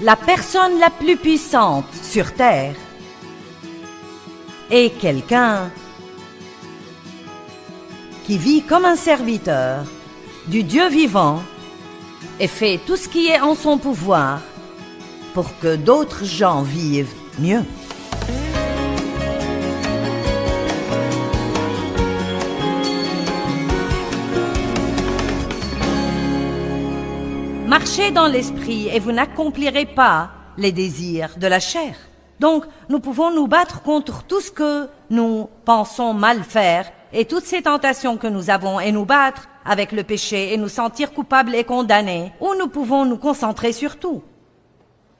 la personne la plus puissante sur terre est quelqu'un qui vit comme un serviteur du Dieu vivant et fait tout ce qui est en son pouvoir pour que d'autres gens vivent mieux. Marchez dans l'esprit et vous n'accomplirez pas les désirs de la chair. Donc, nous pouvons nous battre contre tout ce que nous pensons mal faire et toutes ces tentations que nous avons et nous battre avec le péché et nous sentir coupables et condamnés. Ou nous pouvons nous concentrer sur tout.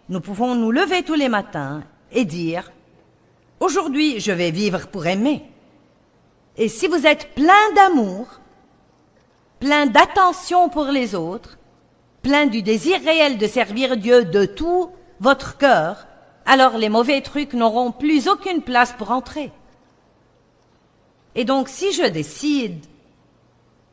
Nous pouvons nous lever tous les matins et dire « Aujourd'hui, je vais vivre pour aimer ». Et si vous êtes plein d'amour, plein d'attention pour les autres, plein du désir réel de servir Dieu de tout votre cœur, alors les mauvais trucs n'auront plus aucune place pour entrer. Et donc, si je décide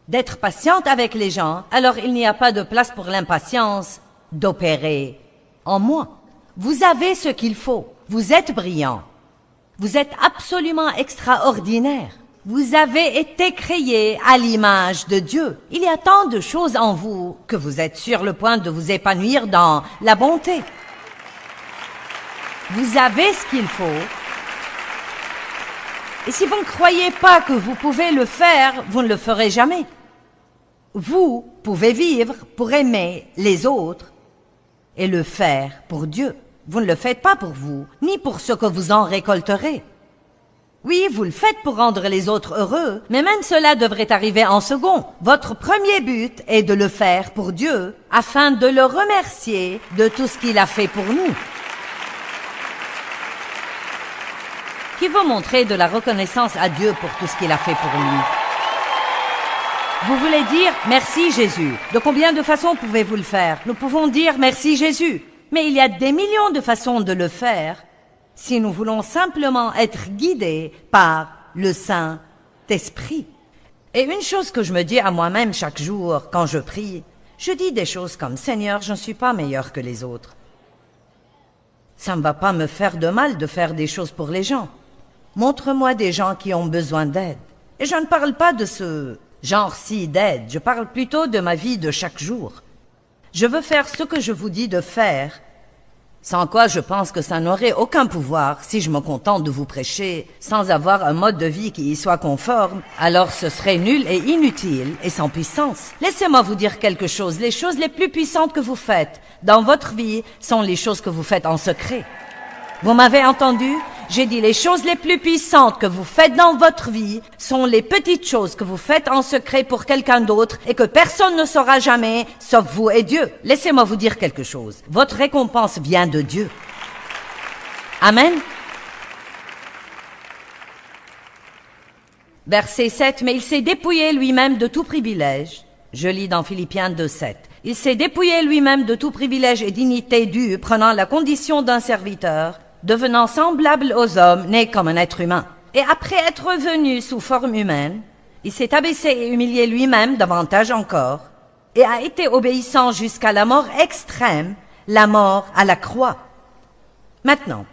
d'être patiente avec les gens, alors il n'y a pas de place pour l'impatience d'opérer en moi. Vous avez ce qu'il faut. Vous êtes brillant. Vous êtes absolument extraordinaire. Vous avez été créé à l'image de Dieu. Il y a tant de choses en vous que vous êtes sur le point de vous épanouir dans la bonté. Vous avez ce qu'il faut. Et si vous ne croyez pas que vous pouvez le faire, vous ne le ferez jamais. Vous pouvez vivre pour aimer les autres et le faire pour Dieu. Vous ne le faites pas pour vous, ni pour ce que vous en récolterez. Oui, vous le faites pour rendre les autres heureux, mais même cela devrait arriver en second. Votre premier but est de le faire pour Dieu, afin de le remercier de tout ce qu'il a fait pour nous. Qui veut montrer de la reconnaissance à Dieu pour tout ce qu'il a fait pour lui? Vous voulez dire « Merci Jésus ». De combien de façons pouvez-vous le faire? Nous pouvons dire « Merci Jésus ». Mais il y a des millions de façons de le faire si nous voulons simplement être guidés par le Saint-Esprit. Et une chose que je me dis à moi-même chaque jour quand je prie, je dis des choses comme « Seigneur, je ne suis pas meilleur que les autres. Ça ne va pas me faire de mal de faire des choses pour les gens. Montre-moi des gens qui ont besoin d'aide. » Et je ne parle pas de ce genre-ci d'aide, je parle plutôt de ma vie de chaque jour. Je veux faire ce que je vous dis de faire, sans quoi je pense que ça n'aurait aucun pouvoir si je me contente de vous prêcher sans avoir un mode de vie qui y soit conforme, alors ce serait nul et inutile et sans puissance. Laissez-moi vous dire quelque chose, les choses les plus puissantes que vous faites dans votre vie sont les choses que vous faites en secret. Vous m'avez entendu? J'ai dit les choses les plus puissantes que vous faites dans votre vie sont les petites choses que vous faites en secret pour quelqu'un d'autre et que personne ne saura jamais, sauf vous et Dieu. Laissez-moi vous dire quelque chose. Votre récompense vient de Dieu. Amen. Verset 7. Mais il s'est dépouillé lui-même de tout privilège. Je lis dans Philippiens 2:7. Il s'est dépouillé lui-même de tout privilège et dignité due, prenant la condition d'un serviteur, devenant semblable aux hommes, né comme un être humain. Et après être venu sous forme humaine, il s'est abaissé et humilié lui-même davantage encore, et a été obéissant jusqu'à la mort extrême, la mort à la croix. Maintenant,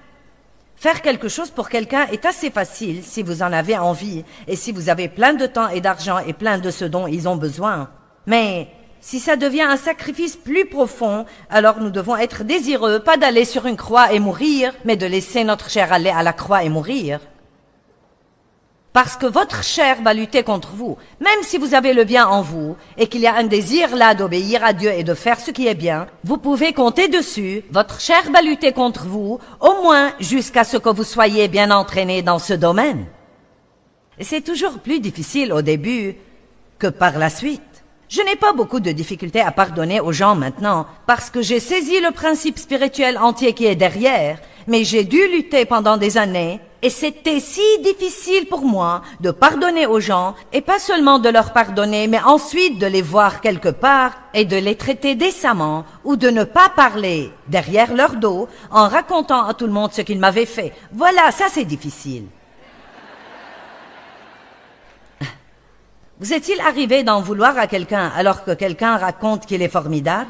faire quelque chose pour quelqu'un est assez facile si vous en avez envie, et si vous avez plein de temps et d'argent et plein de ce dont ils ont besoin. Mais si ça devient un sacrifice plus profond, alors nous devons être désireux, pas d'aller sur une croix et mourir, mais de laisser notre chair aller à la croix et mourir. Parce que votre chair va lutter contre vous, même si vous avez le bien en vous, et qu'il y a un désir là d'obéir à Dieu et de faire ce qui est bien, vous pouvez compter dessus, votre chair va lutter contre vous, au moins jusqu'à ce que vous soyez bien entraîné dans ce domaine. Et c'est toujours plus difficile au début que par la suite. Je n'ai pas beaucoup de difficultés à pardonner aux gens maintenant, parce que j'ai saisi le principe spirituel entier qui est derrière, mais j'ai dû lutter pendant des années, et c'était si difficile pour moi de pardonner aux gens, et pas seulement de leur pardonner, mais ensuite de les voir quelque part, et de les traiter décemment, ou de ne pas parler derrière leur dos, en racontant à tout le monde ce qu'ils m'avaient fait. Voilà, ça c'est difficile. Vous est-il arrivé d'en vouloir à quelqu'un alors que quelqu'un raconte qu'il est formidable?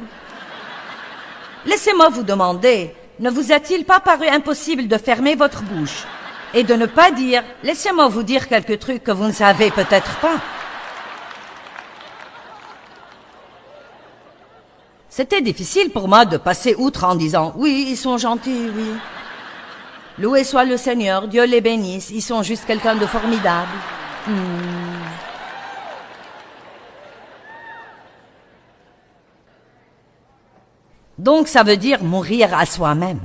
Laissez-moi vous demander, ne vous a-t-il pas paru impossible de fermer votre bouche et de ne pas dire « Laissez-moi vous dire quelques trucs que vous ne savez peut-être pas ». C'était difficile pour moi de passer outre en disant « Oui, ils sont gentils, oui. Loué soit le Seigneur, Dieu les bénisse, ils sont juste quelqu'un de formidable. » Donc ça veut dire mourir à soi-même.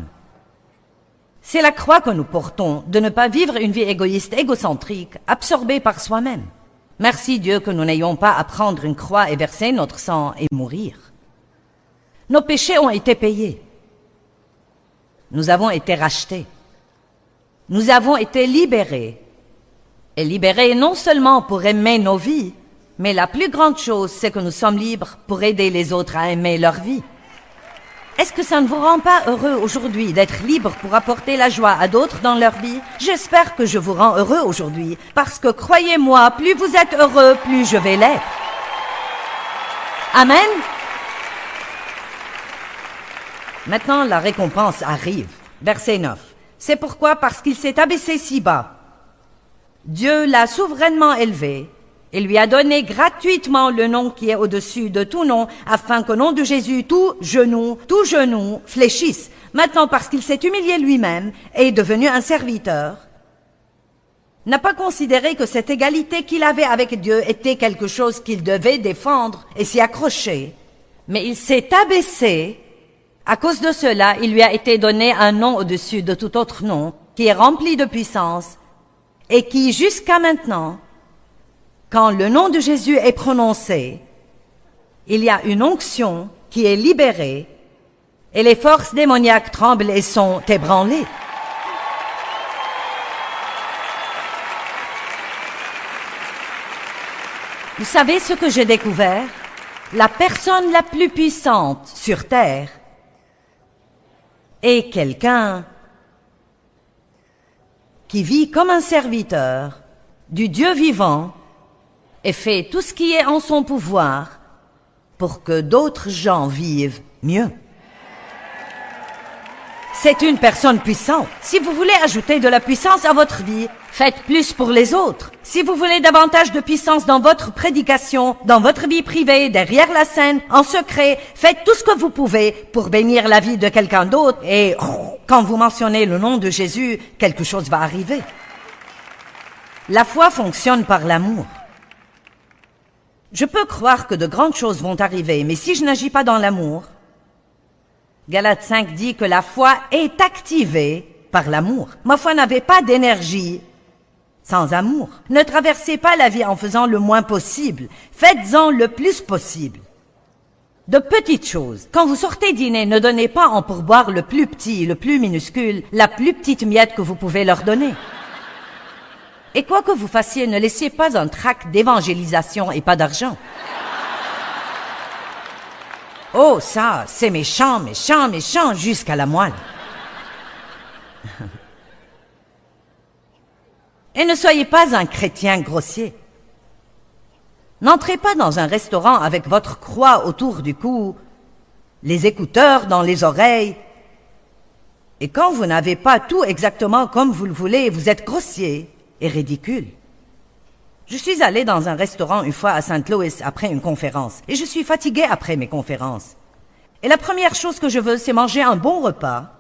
C'est la croix que nous portons, de ne pas vivre une vie égoïste, égocentrique, absorbée par soi-même. Merci Dieu que nous n'ayons pas à prendre une croix et verser notre sang et mourir. Nos péchés ont été payés. Nous avons été rachetés. Nous avons été libérés. Et libérés non seulement pour aimer nos vies, mais la plus grande chose, c'est que nous sommes libres pour aider les autres à aimer leur vie. Est-ce que ça ne vous rend pas heureux aujourd'hui d'être libre pour apporter la joie à d'autres dans leur vie? J'espère que je vous rends heureux aujourd'hui, parce que croyez-moi, plus vous êtes heureux, plus je vais l'être. Amen. Maintenant, la récompense arrive. Verset 9. C'est pourquoi, parce qu'il s'est abaissé si bas, Dieu l'a souverainement élevé et lui a donné gratuitement le nom qui est au-dessus de tout nom, afin qu'au nom de Jésus, tout genou fléchisse. Maintenant, parce qu'il s'est humilié lui-même et est devenu un serviteur, n'a pas considéré que cette égalité qu'il avait avec Dieu était quelque chose qu'il devait défendre et s'y accrocher, mais il s'est abaissé. À cause de cela, il lui a été donné un nom au-dessus de tout autre nom, qui est rempli de puissance, et qui, jusqu'à maintenant, quand le nom de Jésus est prononcé, il y a une onction qui est libérée, et les forces démoniaques tremblent et sont ébranlées. Vous savez ce que j'ai découvert? La personne la plus puissante sur terre est quelqu'un qui vit comme un serviteur du Dieu vivant et fait tout ce qui est en son pouvoir pour que d'autres gens vivent mieux. C'est une personne puissante. Si vous voulez ajouter de la puissance à votre vie, faites plus pour les autres. Si vous voulez davantage de puissance dans votre prédication, dans votre vie privée, derrière la scène, en secret, faites tout ce que vous pouvez pour bénir la vie de quelqu'un d'autre et quand vous mentionnez le nom de Jésus, quelque chose va arriver. La foi fonctionne par l'amour. Je peux croire que de grandes choses vont arriver, mais si je n'agis pas dans l'amour, Galates 5 dit que la foi est activée par l'amour. Ma foi n'avait pas d'énergie sans amour. Ne traversez pas la vie en faisant le moins possible. Faites-en le plus possible. De petites choses. Quand vous sortez dîner, ne donnez pas en pourboire le plus petit, le plus minuscule, la plus petite miette que vous pouvez leur donner. Et quoi que vous fassiez, ne laissez pas un tract d'évangélisation et pas d'argent. Oh, ça, c'est méchant, méchant, méchant, jusqu'à la moelle. Et ne soyez pas un chrétien grossier. N'entrez pas dans un restaurant avec votre croix autour du cou, les écouteurs dans les oreilles, et quand vous n'avez pas tout exactement comme vous le voulez, vous êtes grossier et ridicule. Je suis allé dans un restaurant une fois à St. Louis après une conférence, et je suis fatigué après mes conférences. Et la première chose que je veux, c'est manger un bon repas,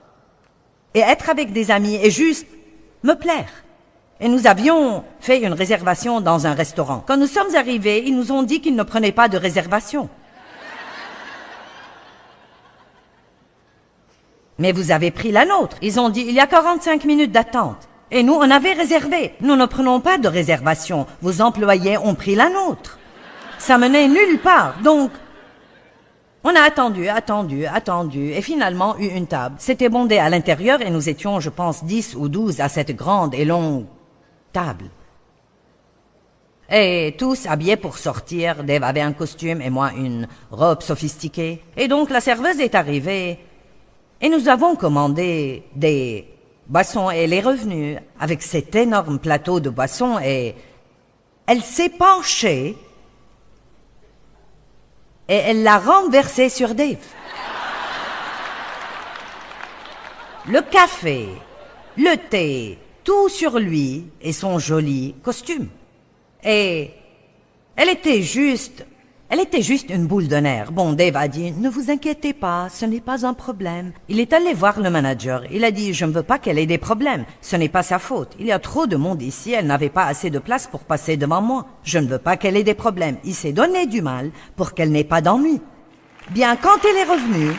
et être avec des amis, et juste me plaire. Et nous avions fait une réservation dans un restaurant. Quand nous sommes arrivés, ils nous ont dit qu'ils ne prenaient pas de réservation. Mais vous avez pris la nôtre. Ils ont dit, il y a 45 minutes d'attente. Et nous, on avait réservé. Nous ne prenons pas de réservation. Vos employés ont pris la nôtre. Ça menait nulle part. Donc, on a attendu, et finalement eu une table. C'était bondé à l'intérieur et nous étions, je pense, 10 ou 12 à cette grande et longue table. Et tous habillés pour sortir. Dave avait un costume et moi une robe sophistiquée. Et donc la serveuse est arrivée et nous avons commandé des boissons et elle est revenue avec cet énorme plateau de boissons et elle s'est penchée et elle l'a renversé sur Dave. le café, le thé, tout sur lui et son joli costume. Et elle était juste une boule de nerfs. Bon, Dave a dit, ne vous inquiétez pas, ce n'est pas un problème. Il est allé voir le manager. Il a dit, je ne veux pas qu'elle ait des problèmes. Ce n'est pas sa faute. Il y a trop de monde ici, elle n'avait pas assez de place pour passer devant moi. Je ne veux pas qu'elle ait des problèmes. Il s'est donné du mal pour qu'elle n'ait pas d'ennui. Bien, quand elle est revenue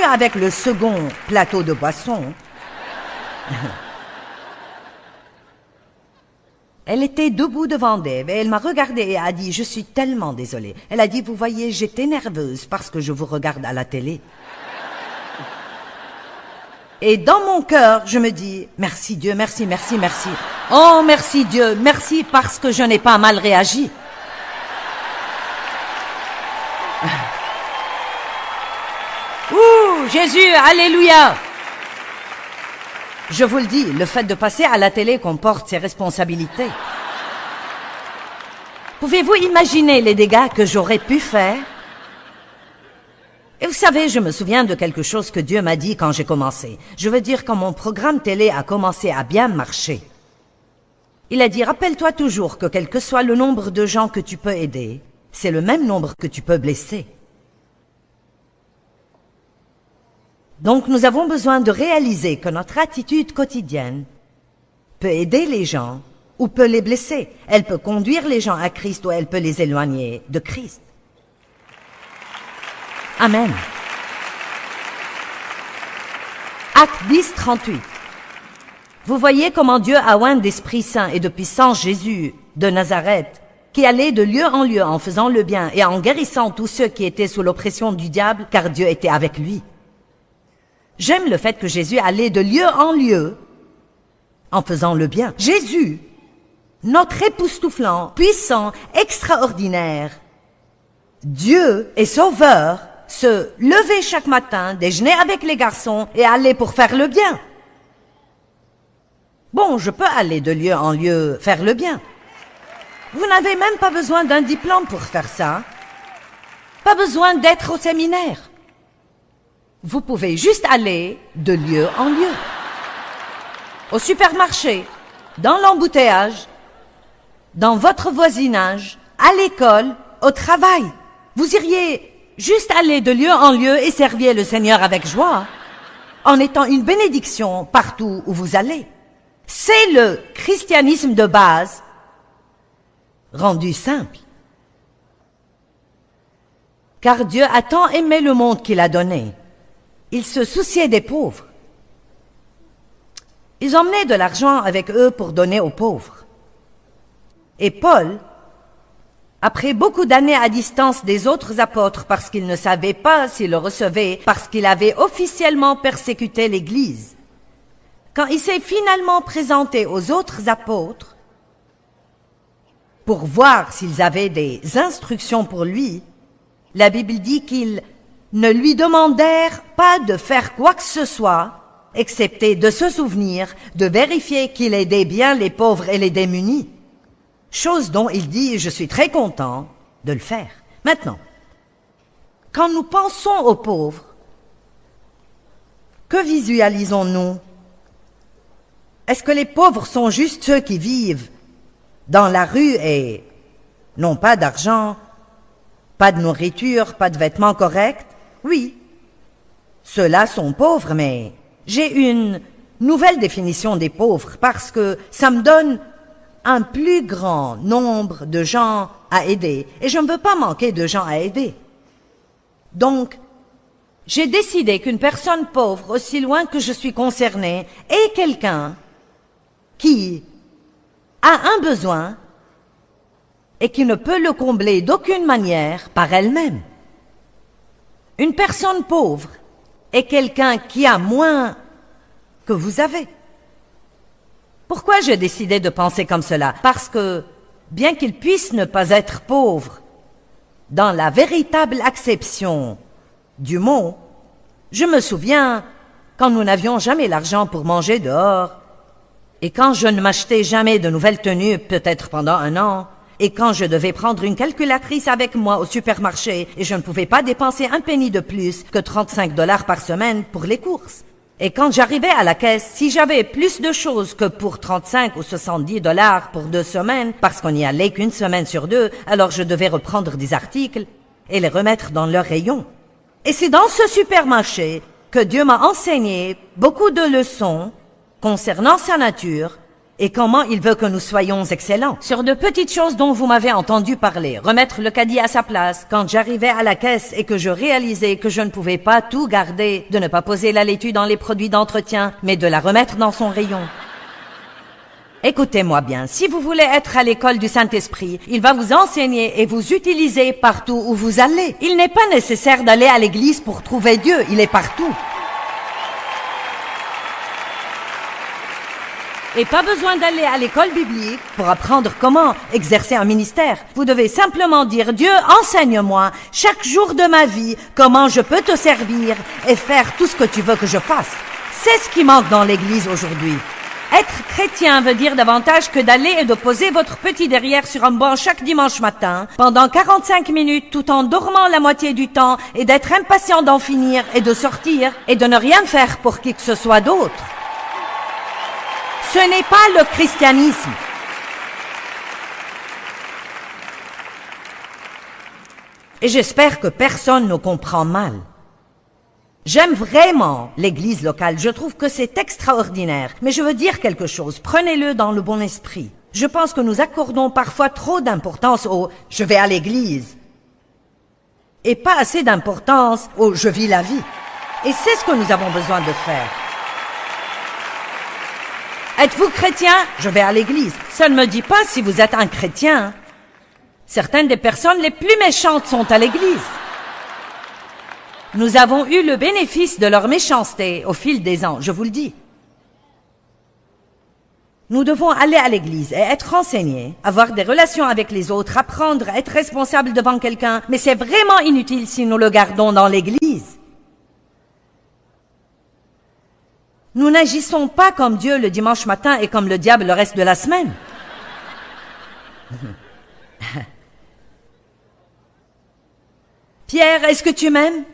avec le second plateau de boisson, elle était debout devant Dave et elle m'a regardé et a dit « Je suis tellement désolée ». Elle a dit « Vous voyez, j'étais nerveuse parce que je vous regarde à la télé ». Et dans mon cœur, je me dis « Merci Dieu, merci, merci, merci. Oh, merci Dieu, merci parce que je n'ai pas mal réagi. » Ouh, Jésus, alléluia! Je vous le dis, le fait de passer à la télé comporte ses responsabilités. Pouvez-vous imaginer les dégâts que j'aurais pu faire? Et vous savez, je me souviens de quelque chose que Dieu m'a dit quand j'ai commencé. Je veux dire, quand mon programme télé a commencé à bien marcher. Il a dit, rappelle-toi toujours que quel que soit le nombre de gens que tu peux aider, c'est le même nombre que tu peux blesser. Donc nous avons besoin de réaliser que notre attitude quotidienne peut aider les gens ou peut les blesser. Elle peut conduire les gens à Christ ou elle peut les éloigner de Christ. Amen. Acte 10, 38. Vous voyez comment Dieu a oint d'Esprit Saint et de puissance Jésus de Nazareth, qui allait de lieu en lieu en faisant le bien et en guérissant tous ceux qui étaient sous l'oppression du diable, car Dieu était avec lui. J'aime le fait que Jésus allait de lieu en lieu en faisant le bien. Jésus, notre époustouflant, puissant, extraordinaire, Dieu et Sauveur, se levait chaque matin, déjeunait avec les garçons et allait pour faire le bien. Bon, je peux aller de lieu en lieu faire le bien. Vous n'avez même pas besoin d'un diplôme pour faire ça. Pas besoin d'être au séminaire. Vous pouvez juste aller de lieu en lieu. Au supermarché, dans l'embouteillage, dans votre voisinage, à l'école, au travail. Vous iriez juste aller de lieu en lieu et servir le Seigneur avec joie, en étant une bénédiction partout où vous allez. C'est le christianisme de base, rendu simple. Car Dieu a tant aimé le monde qu'il a donné. Il se souciait des pauvres. Ils emmenaient de l'argent avec eux pour donner aux pauvres. Et Paul, après beaucoup d'années à distance des autres apôtres parce qu'il ne savait pas s'ils le recevaient, parce qu'il avait officiellement persécuté l'Église, quand il s'est finalement présenté aux autres apôtres pour voir s'ils avaient des instructions pour lui, la Bible dit qu'ils ne lui demandèrent pas de faire quoi que ce soit, excepté de se souvenir, de vérifier qu'il aidait bien les pauvres et les démunis. Chose dont il dit, je suis très content de le faire. Maintenant, quand nous pensons aux pauvres, que visualisons-nous? Est-ce que les pauvres sont juste ceux qui vivent dans la rue et n'ont pas d'argent, pas de nourriture, pas de vêtements corrects? Oui, ceux-là sont pauvres, mais j'ai une nouvelle définition des pauvres parce que ça me donne un plus grand nombre de gens à aider et je ne veux pas manquer de gens à aider. Donc, j'ai décidé qu'une personne pauvre, aussi loin que je suis concernée, est quelqu'un qui a un besoin et qui ne peut le combler d'aucune manière par elle-même. Une personne pauvre est quelqu'un qui a moins que vous avez. Pourquoi j'ai décidé de penser comme cela? Parce que, bien qu'il puisse ne pas être pauvre, dans la véritable acception du mot, je me souviens quand nous n'avions jamais l'argent pour manger dehors, et quand je ne m'achetais jamais de nouvelles tenues, peut-être pendant un an, Et quand je devais prendre une calculatrice avec moi au supermarché et je ne pouvais pas dépenser un penny de plus que 35 $ par semaine pour les courses. Et quand j'arrivais à la caisse, si j'avais plus de choses que pour 35 ou 70 $ pour 2 semaines, parce qu'on n'y allait qu'une semaine sur 2, alors je devais reprendre des articles et les remettre dans leur rayon. Et c'est dans ce supermarché que Dieu m'a enseigné beaucoup de leçons concernant sa nature et comment il veut que nous soyons excellents. Sur de petites choses dont vous m'avez entendu parler, remettre le caddie à sa place, quand j'arrivais à la caisse et que je réalisais que je ne pouvais pas tout garder, de ne pas poser la laitue dans les produits d'entretien, mais de la remettre dans son rayon. Écoutez-moi bien, si vous voulez être à l'école du Saint-Esprit, il va vous enseigner et vous utiliser partout où vous allez. Il n'est pas nécessaire d'aller à l'église pour trouver Dieu, il est partout. Et pas besoin d'aller à l'école biblique pour apprendre comment exercer un ministère. Vous devez simplement dire, Dieu, enseigne-moi chaque jour de ma vie comment je peux te servir et faire tout ce que tu veux que je fasse. C'est ce qui manque dans l'église aujourd'hui. Être chrétien veut dire davantage que d'aller et de poser votre petit derrière sur un banc chaque dimanche matin pendant 45 minutes tout en dormant la moitié du temps et d'être impatient d'en finir et de sortir et de ne rien faire pour qui que ce soit d'autre. Ce n'est pas le christianisme. Et j'espère que personne ne comprend mal. J'aime vraiment l'église locale, je trouve que c'est extraordinaire. Mais je veux dire quelque chose, prenez-le dans le bon esprit. Je pense que nous accordons parfois trop d'importance au « je vais à l'église » et pas assez d'importance au « je vis la vie ». Et c'est ce que nous avons besoin de faire. Êtes-vous chrétien? Je vais à l'église. Ça ne me dit pas si vous êtes un chrétien. Certaines des personnes les plus méchantes sont à l'église. Nous avons eu le bénéfice de leur méchanceté au fil des ans, je vous le dis. Nous devons aller à l'église et être renseignés, avoir des relations avec les autres, apprendre à être responsable devant quelqu'un, mais c'est vraiment inutile si nous le gardons dans l'église. Nous n'agissons pas comme Dieu le dimanche matin et comme le diable le reste de la semaine. Pierre, est-ce que tu m'aimes?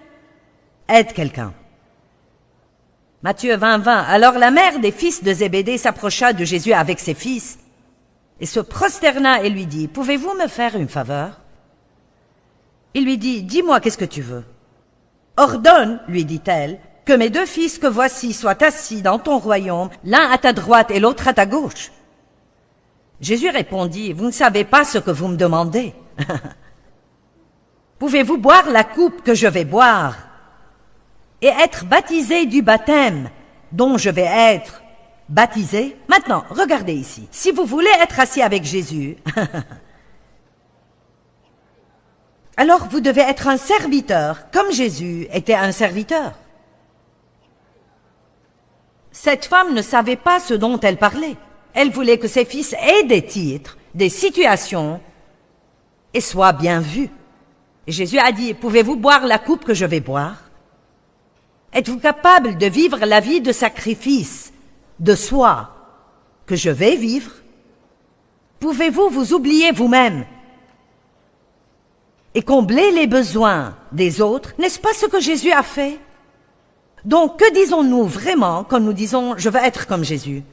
Aide quelqu'un. Matthieu 20, 20. Alors la mère des fils de Zébédée s'approcha de Jésus avec ses fils et se prosterna et lui dit, « Pouvez-vous me faire une faveur ?» Il lui dit, « Dis-moi, qu'est-ce que tu veux ?»« Ordonne, lui dit-elle, que mes 2 fils que voici soient assis dans ton royaume, l'un à ta droite et l'autre à ta gauche. » Jésus répondit, « Vous ne savez pas ce que vous me demandez. Pouvez-vous boire la coupe que je vais boire et être baptisé du baptême dont je vais être baptisé? Maintenant, regardez ici. Si vous voulez être assis avec Jésus, alors vous devez être un serviteur, comme Jésus était un serviteur. Cette femme ne savait pas ce dont elle parlait. Elle voulait que ses fils aient des titres, des situations, et soient bien vus. Et Jésus a dit, « Pouvez-vous boire la coupe que je vais boire? Êtes-vous capable de vivre la vie de sacrifice, de soi, que je vais vivre? Pouvez-vous vous oublier vous-même et combler les besoins des autres? N'est-ce pas ce que Jésus a fait? Donc, que disons-nous vraiment quand nous disons « je veux être comme Jésus » ?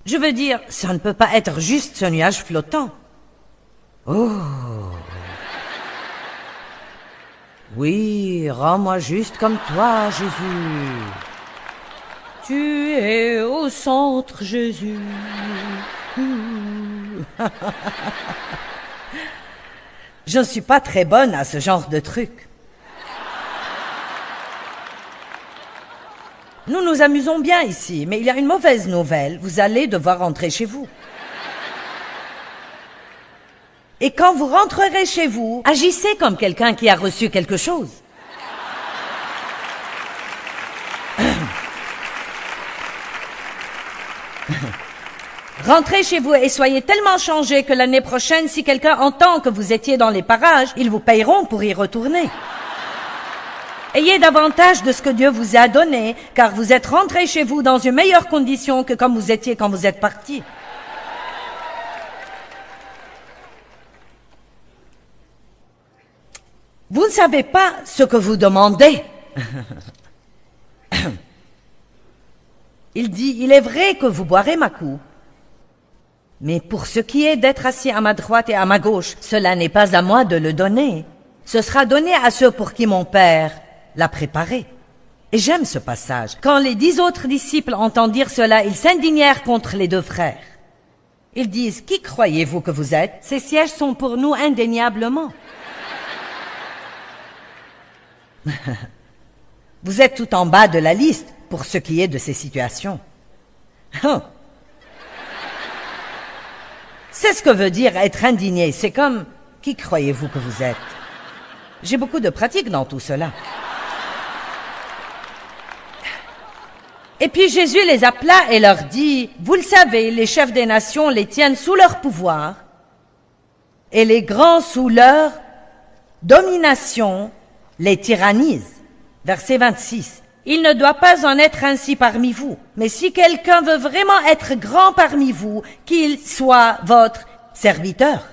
Je veux dire, ça ne peut pas être juste ce nuage flottant. Oh! Oui, rends-moi juste comme toi, Jésus. Tu es au centre, Jésus. Je ne suis pas très bonne à ce genre de truc. Nous nous amusons bien ici, mais il y a une mauvaise nouvelle. Vous allez devoir rentrer chez vous. Et quand vous rentrerez chez vous, agissez comme quelqu'un qui a reçu quelque chose. Rentrez chez vous et soyez tellement changés que l'année prochaine, si quelqu'un entend que vous étiez dans les parages, ils vous payeront pour y retourner. Ayez davantage de ce que Dieu vous a donné, car vous êtes rentrés chez vous dans une meilleure condition que comme vous étiez quand vous êtes partis. Vous ne savez pas ce que vous demandez. Il dit, il est vrai que vous boirez ma coupe. Mais pour ce qui est d'être assis à ma droite et à ma gauche, cela n'est pas à moi de le donner. Ce sera donné à ceux pour qui mon Père l'a préparé. Et j'aime ce passage. Quand les 10 autres disciples entendirent cela, ils s'indignèrent contre les 2 frères. Ils disent, qui croyez-vous que vous êtes? Ces sièges sont pour nous indéniablement. Vous êtes tout en bas de la liste pour ce qui est de ces situations. C'est ce que veut dire être indigné. C'est comme, qui croyez-vous que vous êtes? J'ai beaucoup de pratique dans tout cela. Et puis Jésus les appela et leur dit, vous le savez, les chefs des nations les tiennent sous leur pouvoir et les grands sous leur domination les tyrannisent. Verset 26. Il ne doit pas en être ainsi parmi vous. Mais si quelqu'un veut vraiment être grand parmi vous, qu'il soit votre serviteur.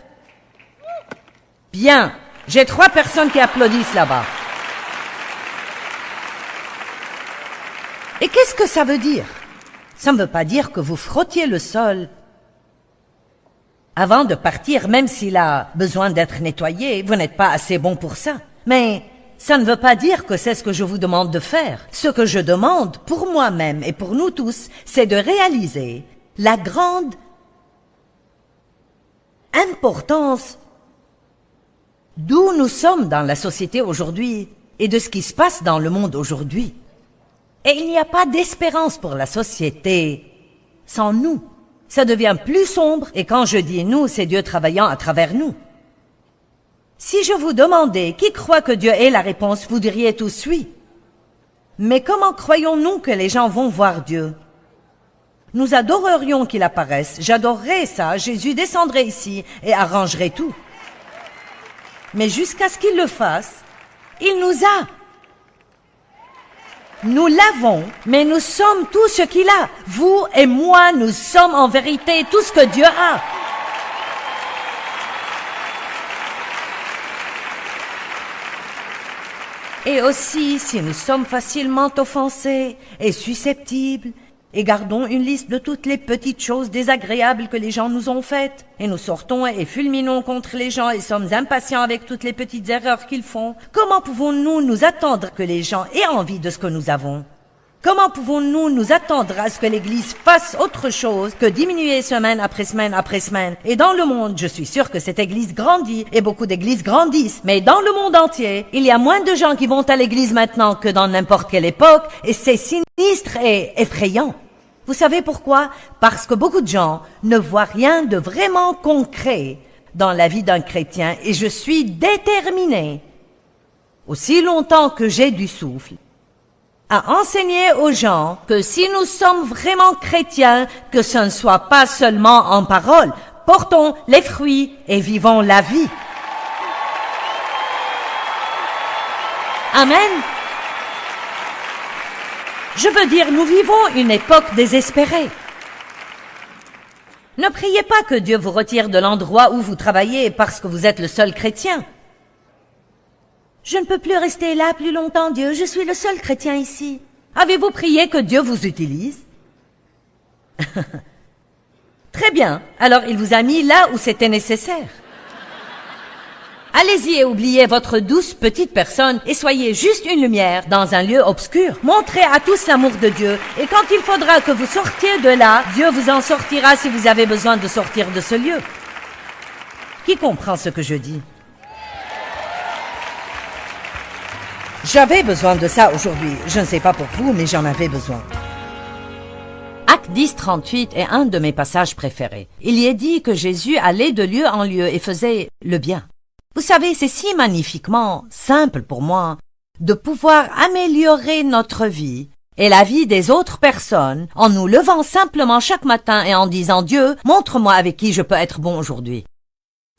Bien, j'ai 3 personnes qui applaudissent là-bas. Et qu'est-ce que ça veut dire? Ça ne veut pas dire que vous frottiez le sol avant de partir, même s'il a besoin d'être nettoyé. Vous n'êtes pas assez bon pour ça. Mais ça ne veut pas dire que c'est ce que je vous demande de faire. Ce que je demande pour moi-même et pour nous tous, c'est de réaliser la grande importance d'où nous sommes dans la société aujourd'hui et de ce qui se passe dans le monde aujourd'hui. Et il n'y a pas d'espérance pour la société sans nous. Ça devient plus sombre et quand je dis nous, c'est Dieu travaillant à travers nous. Si je vous demandais qui croit que Dieu est la réponse, vous diriez tous oui. Mais comment croyons-nous que les gens vont voir Dieu? Nous adorerions qu'il apparaisse. J'adorerais ça. Jésus descendrait ici et arrangerait tout. Mais jusqu'à ce qu'il le fasse, il nous a. Nous l'avons, mais nous sommes tout ce qu'il a. Vous et moi, nous sommes en vérité tout ce que Dieu a. Et aussi, si nous sommes facilement offensés et susceptibles, et gardons une liste de toutes les petites choses désagréables que les gens nous ont faites, et nous sortons et fulminons contre les gens et sommes impatients avec toutes les petites erreurs qu'ils font, comment pouvons-nous nous attendre que les gens aient envie de ce que nous avons? Comment pouvons-nous nous attendre à ce que l'Église fasse autre chose que diminuer semaine après semaine après semaine? Et dans le monde, je suis sûre que cette Église grandit et beaucoup d'églises grandissent. Mais dans le monde entier, il y a moins de gens qui vont à l'Église maintenant que dans n'importe quelle époque et c'est sinistre et effrayant. Vous savez pourquoi? Parce que beaucoup de gens ne voient rien de vraiment concret dans la vie d'un chrétien et je suis déterminée, aussi longtemps que j'ai du souffle, à enseigner aux gens que si nous sommes vraiment chrétiens, que ce ne soit pas seulement en parole, portons les fruits et vivons la vie. Amen. Je veux dire, nous vivons une époque désespérée. Ne priez pas que Dieu vous retire de l'endroit où vous travaillez parce que vous êtes le seul chrétien. Je ne peux plus rester là plus longtemps, Dieu. Je suis le seul chrétien ici. Avez-vous prié que Dieu vous utilise? Très bien. Alors, il vous a mis là où c'était nécessaire. Allez-y et oubliez votre douce petite personne et soyez juste une lumière dans un lieu obscur. Montrez à tous l'amour de Dieu et quand il faudra que vous sortiez de là, Dieu vous en sortira si vous avez besoin de sortir de ce lieu. Qui comprend ce que je dis? J'avais besoin de ça aujourd'hui. Je ne sais pas pour vous, mais j'en avais besoin. Acte 10, 38 est un de mes passages préférés. Il y est dit que Jésus allait de lieu en lieu et faisait le bien. Vous savez, c'est si magnifiquement simple pour moi de pouvoir améliorer notre vie et la vie des autres personnes en nous levant simplement chaque matin et en disant « Dieu, montre-moi avec qui je peux être bon aujourd'hui ».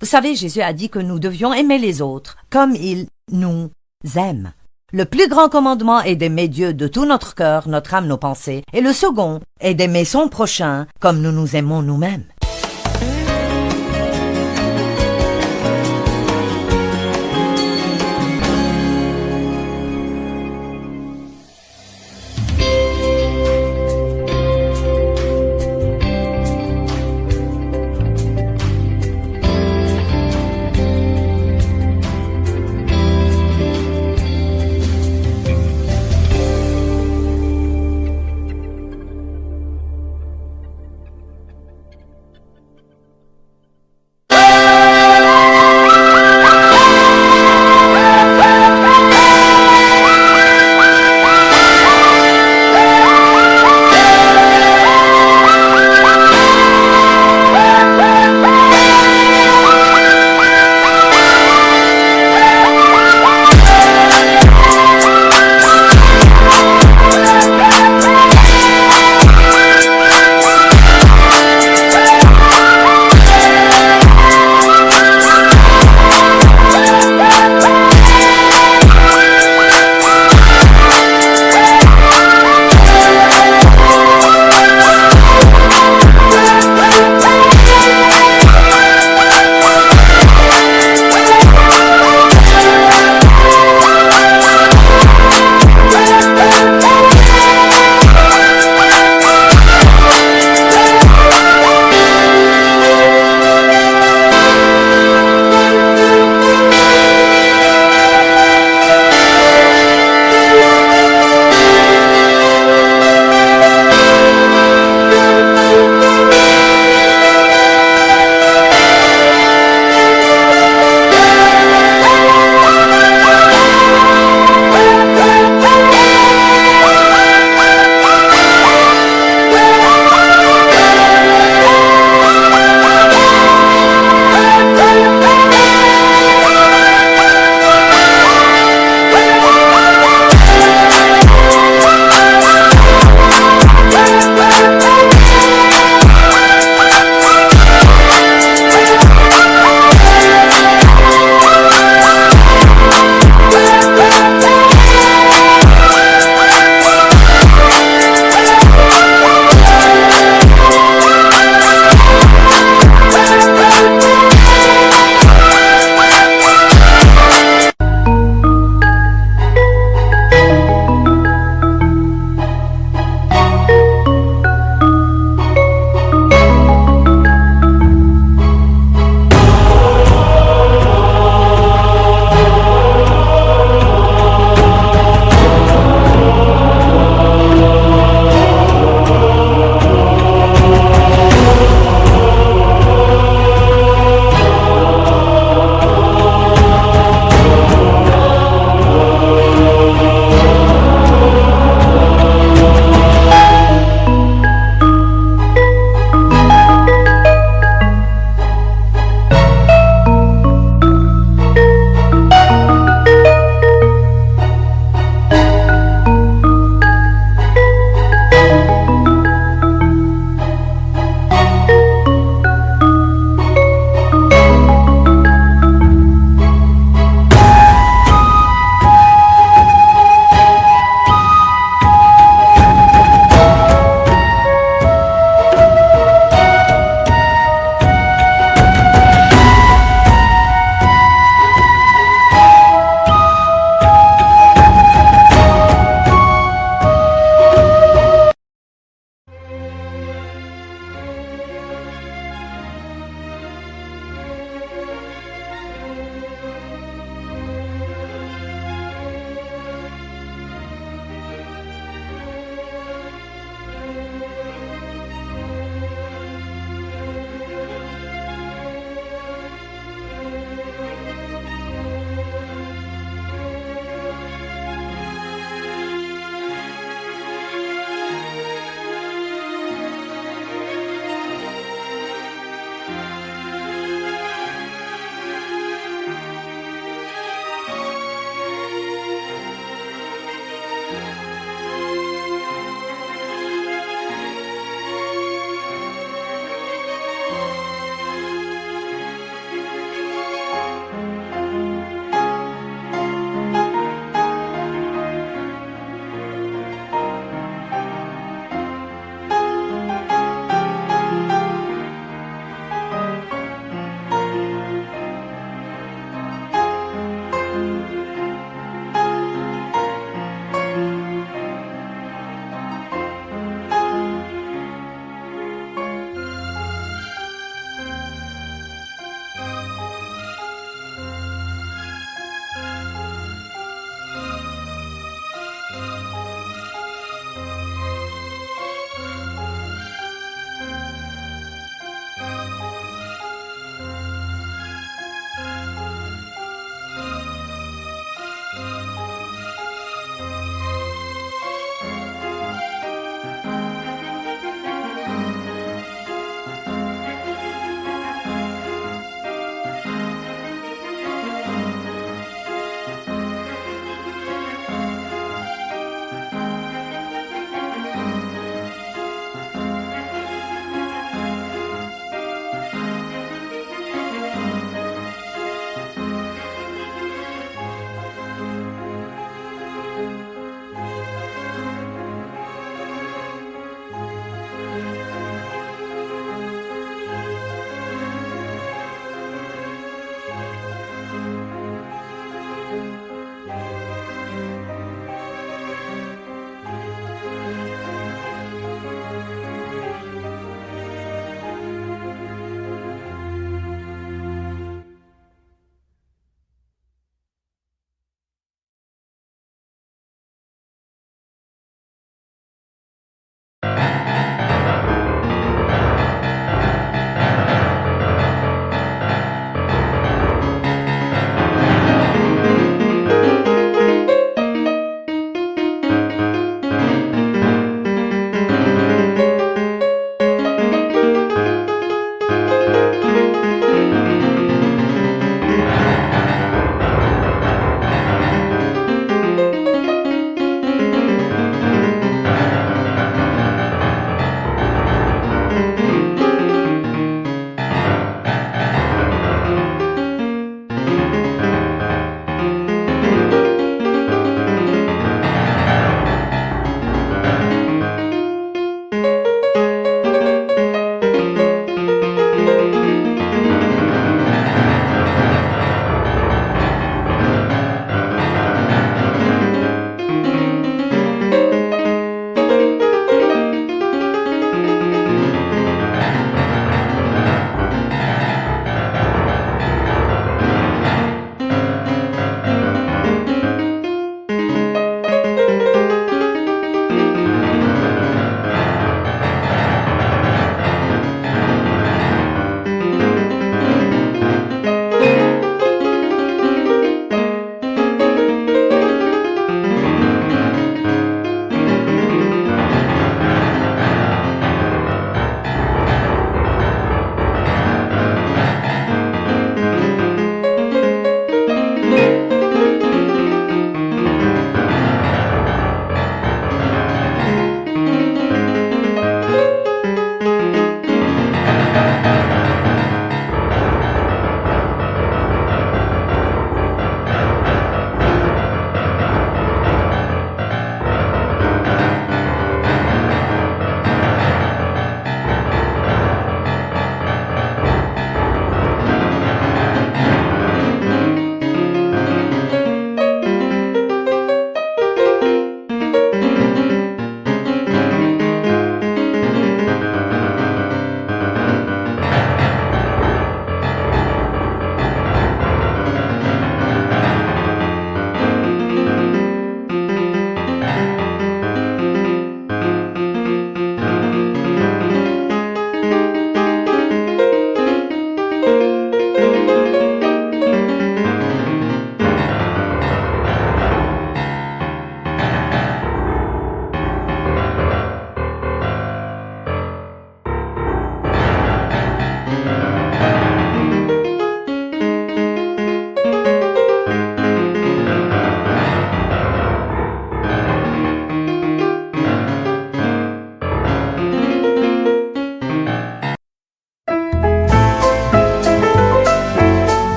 Vous savez, Jésus a dit que nous devions aimer les autres comme il nous aime. Le plus grand commandement est d'aimer Dieu de tout notre cœur, notre âme, nos pensées. Et le second est d'aimer son prochain comme nous nous aimons nous-mêmes.